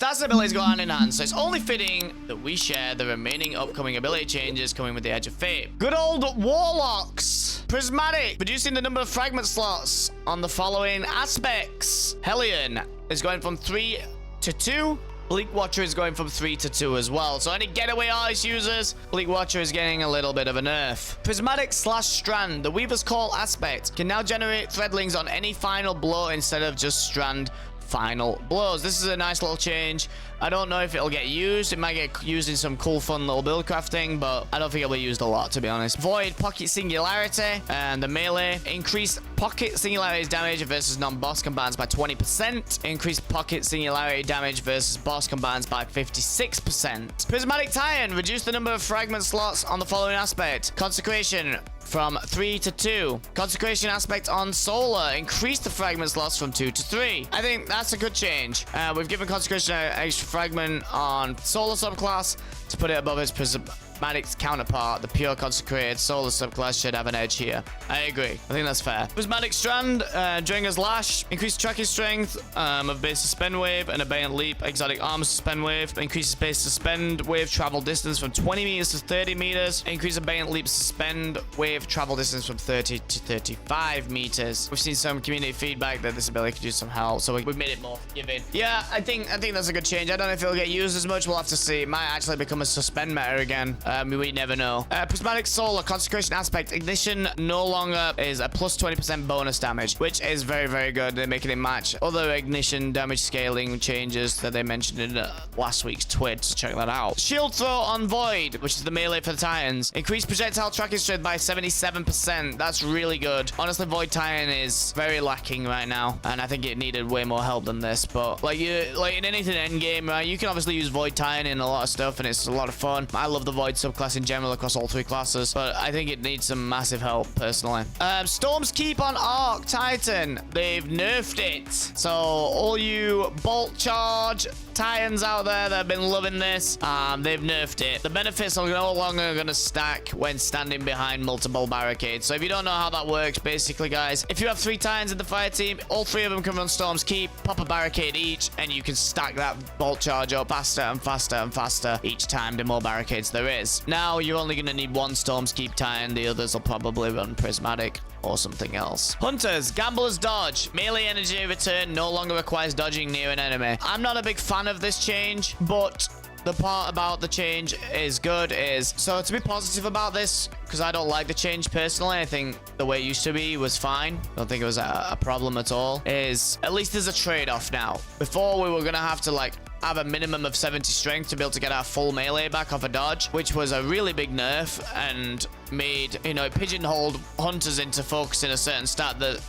Stats and abilities go hand in hand, so it's only fitting that we share the remaining upcoming ability changes coming with the Edge of Fate. Good old Warlocks. Prismatic, reducing the number of fragment slots on the following aspects. Hellion is going from 3 to 2. Bleak Watcher is going from 3 to 2 as well. So any getaway artist users, Bleak Watcher is getting a little bit of a nerf. Prismatic / Strand, the Weaver's Call aspect, can now generate threadlings on any final blow instead of just strand final blows. This is a nice little change. I don't know if it'll get used. It might get used in some cool, fun little build crafting, but I don't think it'll be used a lot, to be honest. Void Pocket Singularity and the melee. Increased Pocket Singularity's damage versus non-boss combatants by 20%. Increased Pocket Singularity damage versus boss combatants by 56%. Prismatic Titan. Reduce the number of fragment slots on the following aspect. Consecration from 3 to 2. Consecration aspect on Solar. Increase the fragment slots from 2 to 3. I think that's a good change. We've given Consecration an extra fragment on Solar subclass to put it above its Prismatic's counterpart. The pure consecrated Solar subclass should have an edge here. I agree. I think that's fair. Prismatic Strand, Dringer's Lash, increased tracking strength of base suspend wave and Abeyant Leap. Exotic Armor suspend wave, increases base suspend wave travel distance from 20 meters to 30 meters. Increase Abeyant Leap suspend wave travel distance from 30 to 35 meters. We've seen some community feedback that this ability could use some help, so we made it more forgiving. Yeah, I think that's a good change. I don't know if it'll get used as much. We'll have to see. It might actually become a suspend meta again. We never know. Prismatic Solar Consecration aspect. Ignition no longer is a plus 20% bonus damage, which is very, very good. They're making it match other ignition damage scaling changes that they mentioned in last week's twit, so check that out. Shield Throw on Void, which is the melee for the Titans. Increased projectile tracking strength by 77%. That's really good. Honestly, Void Titan is very lacking right now, and I think it needed way more help than this. But like in anything endgame, right, you can obviously use Void Titan in a lot of stuff, and it's a lot of fun. I love the Void subclass in general across all 3 classes, but I think it needs some massive help personally. Storm's Keep on Arc Titan. They've nerfed it. So all you bolt charge Titans out there that have been loving this, they've nerfed it. The benefits are no longer going to stack when standing behind multiple barricades. So if you don't know how that works, basically, guys, if you have 3 Titans in the fire team, all 3 of them can run Storm's Keep, pop a barricade each, and you can stack that bolt charge up faster and faster and faster each time the more barricades there is. Now you're only going to need 1 Storm's Keep Titan. The others will probably run Prismatic or something else. Hunters, Gambler's Dodge. Melee energy return no longer requires dodging near an enemy. I'm not a big fan of this change, but the part about the change is good is, so to be positive about this, because I don't like the change personally, I think the way it used to be was fine. I don't think it was a problem at all, is at least there's a trade-off now. Before, we were going to have to like have a minimum of 70 strength to be able to get our full melee back off a dodge, which was a really big nerf and made, you know, pigeonholed hunters into focusing a certain stat that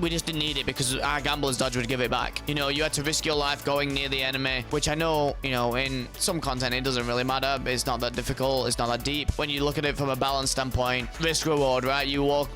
we just didn't need it because our Gambler's Dodge would give it back. You know, you had to risk your life going near the enemy, which I know, you know, in some content it doesn't really matter. It's not that difficult. It's not that deep. When you look at it from a balance standpoint, risk reward, right? You walk,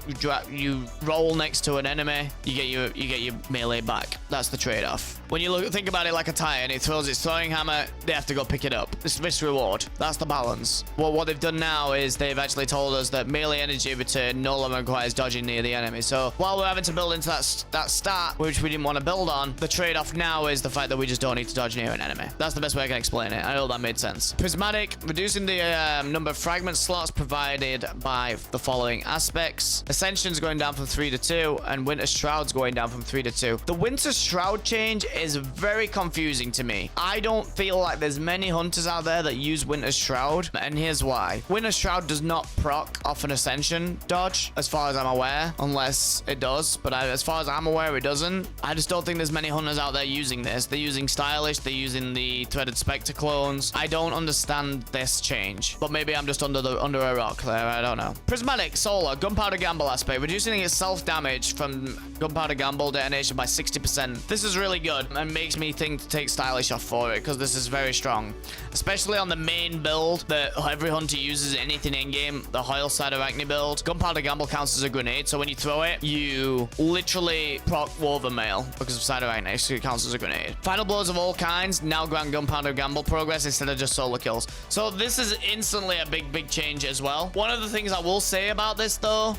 you roll next to an enemy, you get your melee back. That's the trade-off. When you think about it like a Titan, it throws its throwing hammer, they have to go pick it up. It's risk reward. That's the balance. Well, what they've done now is they've actually told us that melee energy return no longer requires dodging near the enemy. So while we're having to build into that stat, which we didn't want to build on, the trade-off now is the fact that we just don't need to dodge near an enemy. That's the best way I can explain it. I hope that made sense. Prismatic, reducing the number of fragment slots provided by the following aspects. Ascension's going down from 3 to 2, and Winter Shroud's going down from 3 to 2. The Winter Shroud change is very confusing to me. I don't feel like there's many hunters out there that use Winter Shroud, and here's why. Winter Shroud does not proc off an Ascension dodge, as far as I'm aware, unless it does, but as far as I'm aware, it doesn't. I just don't think there's many hunters out there using this. They're using Stylish, they're using the Threaded Spectre clones. I don't understand this change, but maybe I'm just under a rock there. I don't know. Prismatic Solar Gunpowder Gamble aspect, reducing its self-damage from Gunpowder Gamble detonation by 60%. This is really good and makes me think to take Stylish off for it, because this is very strong, especially on the main build that every hunter uses anything in game, the Hoyle Side Arachne build. Gunpowder Gamble counts as a grenade, so when you throw it, you literally proc Woven Mail because of Side Arachne, so it counts as a grenade. Final blows of all kinds now grant Gunpowder Gamble progress instead of just solo kills. So this is instantly a big change as well. One of the things I will say about this though,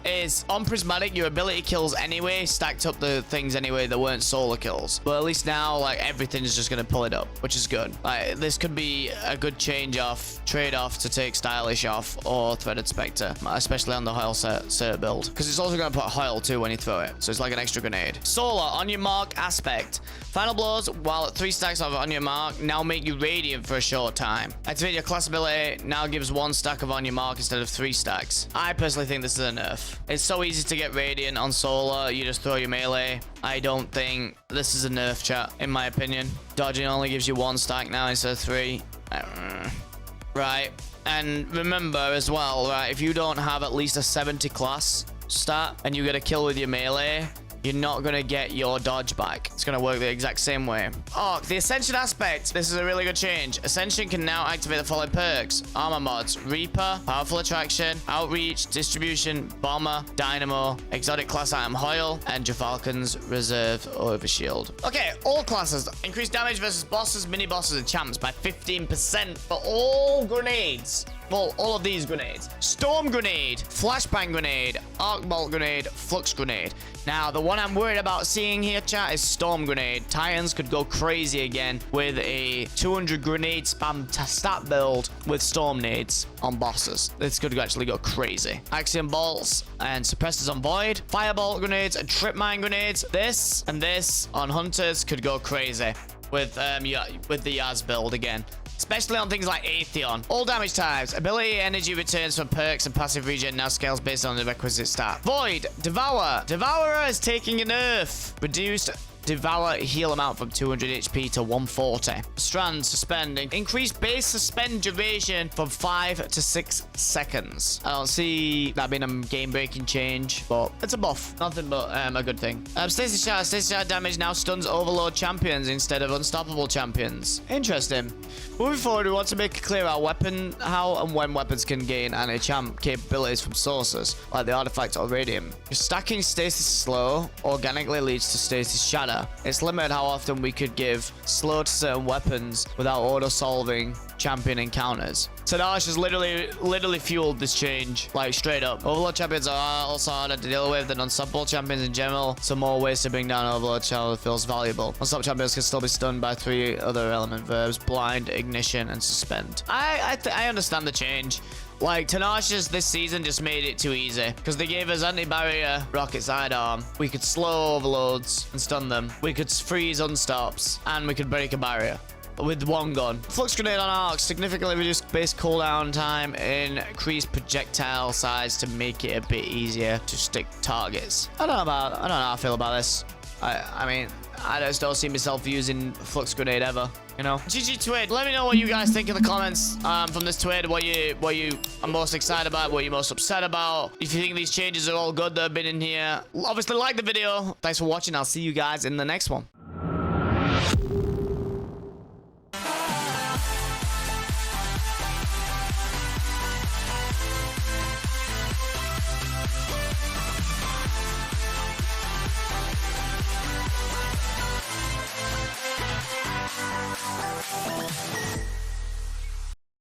is is, on Prismatic, your ability kills anyway stacked up the things anyway that weren't solar kills. But at least now, like, everything's just going to pull it up, which is good. Like, this could be a good trade-off to take Stylish off or Threaded Spectre, especially on the Hoyle cert build. Because it's also going to put Hoyle too when you throw it. So it's like an extra grenade. Solar, on your mark, aspect. Final blows, while at 3 stacks of on your mark, now make you radiant for a short time. Activate your class ability, now gives 1 stack of on your mark instead of 3 stacks. I personally think this is a nerf. It's so easy to get radiant on solar, you just throw your melee. I don't think this is a nerf, chat, in my opinion. Dodging only gives you 1 stack now instead of 3. Right. And remember as well, right, if you don't have at least a 70 class stat and you get a kill with your melee, you're not going to get your dodge back. It's going to work the exact same way. Oh, the Ascension aspect. This is a really good change. Ascension can now activate the following perks. Armor mods. Reaper, Powerful Attraction, Outreach, Distribution, Bomber, Dynamo, Exotic Class Item Hoyle, and Jafalcon's Reserve Overshield. Okay, all classes. Increase damage versus bosses, mini-bosses, and champs by 15% for all grenades. Well, all of these grenades. Storm Grenade, Flashbang Grenade, Arc Bolt Grenade, Flux Grenade. Now, the one I'm worried about seeing here, chat, is Storm Grenade. Titans could go crazy again with a 200 grenade spam stat build with Storm Nades on bosses. This could actually go crazy. Axiom Bolts and Suppressors on Void, Firebolt Grenades and Trip Mine Grenades. This and this on Hunters could go crazy with the Yaz build again. Especially on things like Atheon. All damage types. Ability energy returns from perks and passive regen now scales based on the requisite stat. Void. Devour. Devourer is taking a nerf. Reduced Devour heal amount from 200 HP to 140. Strand suspending. Increase base suspend duration from 5 to 6 seconds. I don't see that being a game-breaking change, but it's a buff. Nothing but a good thing. Stasis Shard. Stasis Shard damage now stuns Overload champions instead of Unstoppable champions. Interesting. Moving forward, we want to make it clear how and when weapons can gain anti-champ capabilities from sources, like the Artifact or Radium. If stacking Stasis slow organically leads to Stasis Shatter. It's limited how often we could give slow to certain weapons without auto-solving champion encounters. Tadash has literally fueled this change, like straight up. Overload champions are also harder to deal with than unstoppable champions in general, so more ways to bring down Overload challenge feels valuable. Unstoppable champions can still be stunned by 3 other element verbs: blind, ignition, and suspend. I understand the change. Like, Tenacious this season just made it too easy because they gave us anti-barrier rocket sidearm. We could slow overloads and stun them. We could freeze unstops, and we could break a barrier with 1 gun. Flux Grenade on arcs significantly reduced base cooldown time and increased projectile size to make it a bit easier to stick targets. I don't know how I feel about this. I mean, I just don't see myself using Flux Grenade ever, you know? GG Twid, let me know what you guys think in the comments from this Twid, what you are most excited about, what you're most upset about. If you think these changes are all good that have been in here, obviously like the video. Thanks for watching. I'll see you guys in the next one.